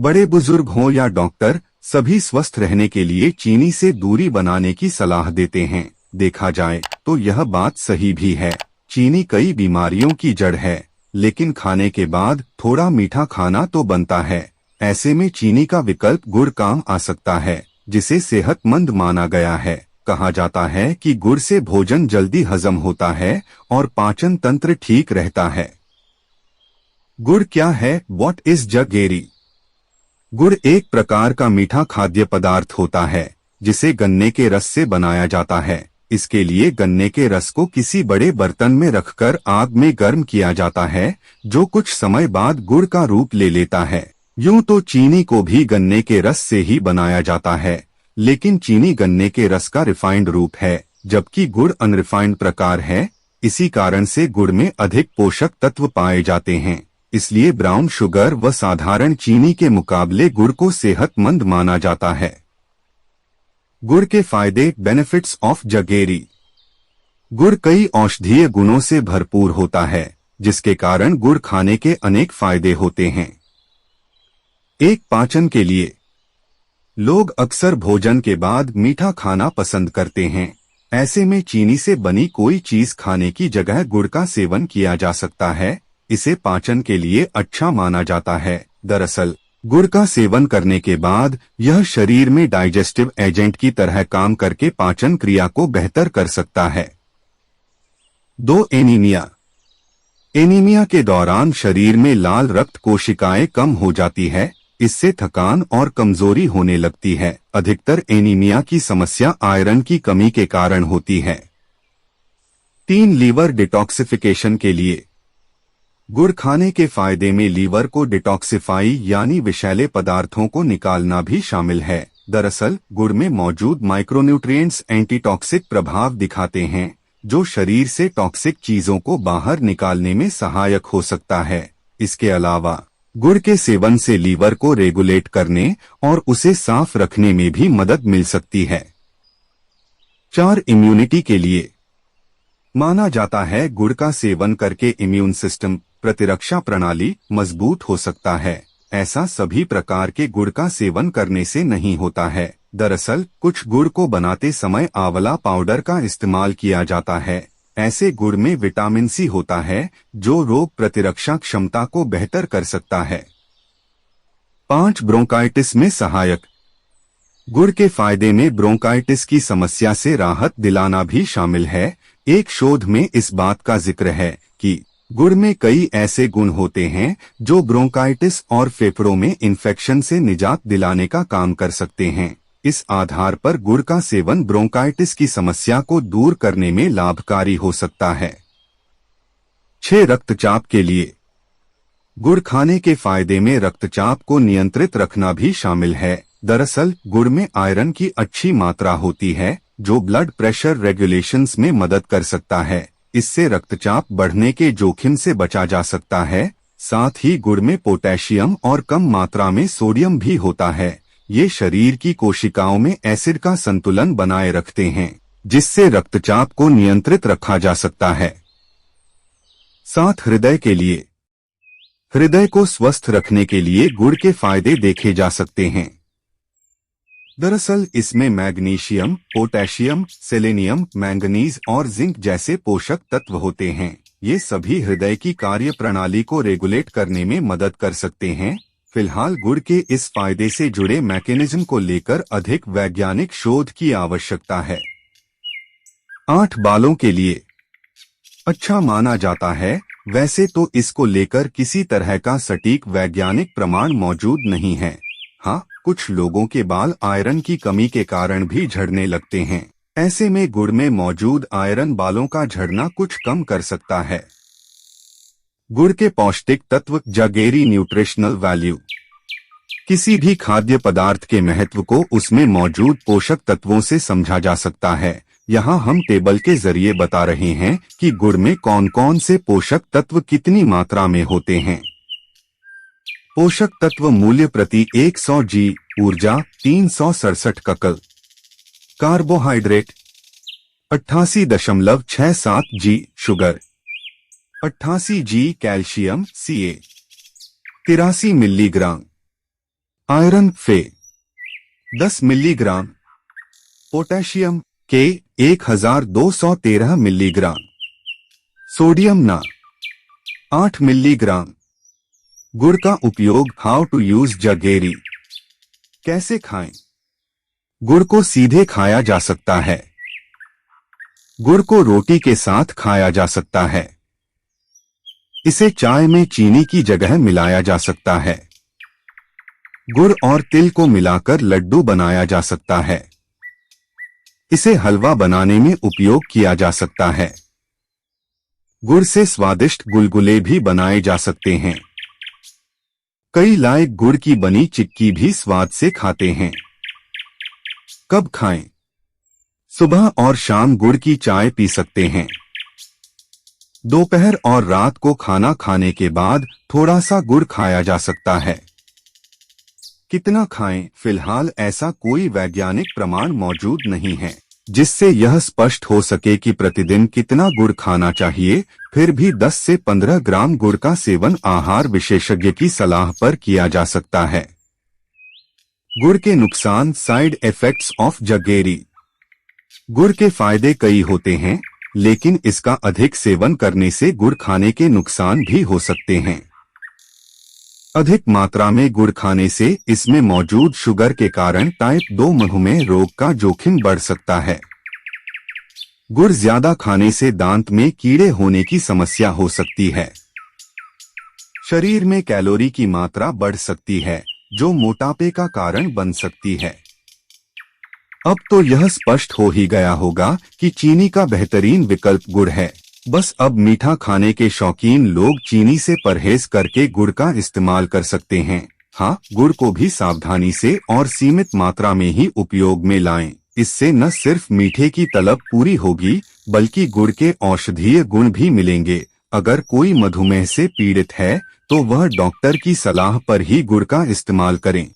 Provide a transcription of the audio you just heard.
बड़े बुजुर्ग हों या डॉक्टर, सभी स्वस्थ रहने के लिए चीनी से दूरी बनाने की सलाह देते हैं। देखा जाए तो यह बात सही भी है। चीनी कई बीमारियों की जड़ है, लेकिन खाने के बाद थोड़ा मीठा खाना तो बनता है। ऐसे में चीनी का विकल्प गुड़ काम आ सकता है, जिसे सेहतमंद माना गया है। कहा जाता है कि गुड़ से भोजन जल्दी हजम होता है और पाचन तंत्र ठीक रहता है। गुड़ क्या है? What is jaggery? गुड़ एक प्रकार का मीठा खाद्य पदार्थ होता है, जिसे गन्ने के रस से बनाया जाता है। इसके लिए गन्ने के रस को किसी बड़े बर्तन में रखकर आग में गर्म किया जाता है, जो कुछ समय बाद गुड़ का रूप ले लेता है। यूं तो चीनी को भी गन्ने के रस से ही बनाया जाता है, लेकिन चीनी गन्ने के रस का रिफाइंड रूप है, जबकि गुड़ अनरिफाइंड प्रकार है। इसी कारण से गुड़ में अधिक पोषक तत्व पाए जाते हैं। इसलिए ब्राउन शुगर व साधारण चीनी के मुकाबले गुड़ को सेहतमंद माना जाता है। गुड़ के फायदे, बेनिफिट्स ऑफ जगेरी। गुड़ कई औषधीय गुणों से भरपूर होता है, जिसके कारण गुड़ खाने के अनेक फायदे होते हैं। एक, पाचन के लिए। लोग अक्सर भोजन के बाद मीठा खाना पसंद करते हैं। ऐसे में चीनी से बनी कोई चीज खाने की जगह गुड़ का सेवन किया जा सकता है। इसे पाचन के लिए अच्छा माना जाता है। दरअसल गुड़ का सेवन करने के बाद यह शरीर में डाइजेस्टिव एजेंट की तरह काम करके पाचन क्रिया को बेहतर कर सकता है। 2, एनीमिया। एनीमिया के दौरान शरीर में लाल रक्त कोशिकाएं कम हो जाती है। इससे थकान और कमजोरी होने लगती है। अधिकतर एनीमिया की समस्या आयरन की कमी के कारण होती है। 3, लीवर डिटॉक्सिफिकेशन के लिए। गुड़ खाने के फायदे में लीवर को डिटॉक्सिफाई यानी विषैले पदार्थों को निकालना भी शामिल है। दरअसल गुड़ में मौजूद माइक्रोन्यूट्रिएंट्स एंटीटॉक्सिक प्रभाव दिखाते हैं, जो शरीर से टॉक्सिक चीजों को बाहर निकालने में सहायक हो सकता है। इसके अलावा गुड़ के सेवन से लीवर को रेगुलेट करने और उसे साफ रखने में भी मदद मिल सकती है। 4, इम्यूनिटी के लिए। माना जाता है गुड़ का सेवन करके इम्यून सिस्टम, प्रतिरक्षा प्रणाली मजबूत हो सकता है। ऐसा सभी प्रकार के गुड़ का सेवन करने से नहीं होता है। दरअसल कुछ गुड़ को बनाते समय आंवला पाउडर का इस्तेमाल किया जाता है। ऐसे गुड़ में विटामिन सी होता है, जो रोग प्रतिरक्षा क्षमता को बेहतर कर सकता है। 5, ब्रोंकाइटिस में सहायक। गुड़ के फायदे में ब्रोंकाइटिस की समस्या से राहत दिलाना भी शामिल है। एक शोध में इस बात का जिक्र है कि गुड़ में कई ऐसे गुण होते हैं जो ब्रोंकाइटिस और फेफड़ों में इन्फेक्शन से निजात दिलाने का काम कर सकते हैं। इस आधार पर गुड़ का सेवन ब्रोंकाइटिस की समस्या को दूर करने में लाभकारी हो सकता है। 6, रक्तचाप के लिए। गुड़ खाने के फायदे में रक्तचाप को नियंत्रित रखना भी शामिल है। दरअसल गुड़ में आयरन की अच्छी मात्रा होती है, जो ब्लड प्रेशर रेगुलेशंस में मदद कर सकता है। इससे रक्तचाप बढ़ने के जोखिम से बचा जा सकता है। साथ ही गुड़ में पोटेशियम और कम मात्रा में सोडियम भी होता है। ये शरीर की कोशिकाओं में एसिड का संतुलन बनाए रखते हैं, जिससे रक्तचाप को नियंत्रित रखा जा सकता है। 7, हृदय के लिए। हृदय को स्वस्थ रखने के लिए गुड़ के फायदे देखे जा सकते हैं। दरअसल इसमें मैग्नीशियम, पोटेशियम, सेलेनियम, मैंगनीज और जिंक जैसे पोषक तत्व होते हैं। ये सभी हृदय की कार्य प्रणाली को रेगुलेट करने में मदद कर सकते हैं। फिलहाल गुड़ के इस फायदे से जुड़े मैकेनिज्म को लेकर अधिक वैज्ञानिक शोध की आवश्यकता है। 8, बालों के लिए। अच्छा माना जाता है। वैसे तो इसको लेकर किसी तरह का सटीक वैज्ञानिक प्रमाण मौजूद नहीं है। हाँ, कुछ लोगों के बाल आयरन की कमी के कारण भी झड़ने लगते हैं। ऐसे में गुड़ में मौजूद आयरन बालों का झड़ना कुछ कम कर सकता है। गुड़ के पौष्टिक तत्व, जगेरी न्यूट्रिशनल वैल्यू। किसी भी खाद्य पदार्थ के महत्व को उसमें मौजूद पोषक तत्वों से समझा जा सकता है। यहाँ हम टेबल के जरिए बता रहे हैं कि गुड़ में कौन कौन से पोषक तत्व कितनी मात्रा में होते हैं। पोषक तत्व मूल्य प्रति 100 जी ऊर्जा 367 ककल। कार्बोहाइड्रेट 88.67 जी शुगर, 88 जी कैल्शियम Ca, 83 मिलीग्राम। आयरन फे 10 मिलीग्राम, पोटेशियम के 1213 मिलीग्राम, सोडियम ना 8 मिलीग्राम। गुड़ का उपयोग। How to use jaggery. कैसे खाएं? गुड़ को सीधे खाया जा सकता है। गुड़ को रोटी के साथ खाया जा सकता है। इसे चाय में चीनी की जगह मिलाया जा सकता है। गुड़ और तिल को मिलाकर लड्डू बनाया जा सकता है। इसे हलवा बनाने में उपयोग किया जा सकता है। गुड़ से स्वादिष्ट गुलगुले भी बनाए जा सकते हैं। कई लायक गुड़ की बनी चिक्की भी स्वाद से खाते हैं। कब खाएं? सुबह और शाम गुड़ की चाय पी सकते हैं। दोपहर और रात को खाना खाने के बाद थोड़ा सा गुड़ खाया जा सकता है। कितना खाएं? फिलहाल ऐसा कोई वैज्ञानिक प्रमाण मौजूद नहीं है जिससे यह स्पष्ट हो सके कि प्रतिदिन कितना गुड़ खाना चाहिए। फिर भी 10 से 15 ग्राम गुड़ का सेवन आहार विशेषज्ञ की सलाह पर किया जा सकता है। गुड़ के नुकसान। Side effects of jaggery. गुड़ के फायदे कई होते हैं, लेकिन इसका अधिक सेवन करने से गुड़ खाने के नुकसान भी हो सकते हैं। अधिक मात्रा में गुड़ खाने से इसमें मौजूद शुगर के कारण टाइप 2 मधुमेह रोग का जोखिम बढ़ सकता है। गुड़ ज्यादा खाने से दांत में कीड़े होने की समस्या हो सकती है। शरीर में कैलोरी की मात्रा बढ़ सकती है, जो मोटापे का कारण बन सकती है। अब तो यह स्पष्ट हो ही गया होगा कि चीनी का बेहतरीन विकल्प गुड़ है। बस अब मीठा खाने के शौकीन लोग चीनी से परहेज करके गुड़ का इस्तेमाल कर सकते हैं। हाँ, गुड़ को भी सावधानी से और सीमित मात्रा में ही उपयोग में लाएं। इससे न सिर्फ मीठे की तलब पूरी होगी, बल्कि गुड़ के औषधीय गुण भी मिलेंगे। अगर कोई मधुमेह से पीड़ित है तो वह डॉक्टर की सलाह पर ही गुड़ का इस्तेमाल करें।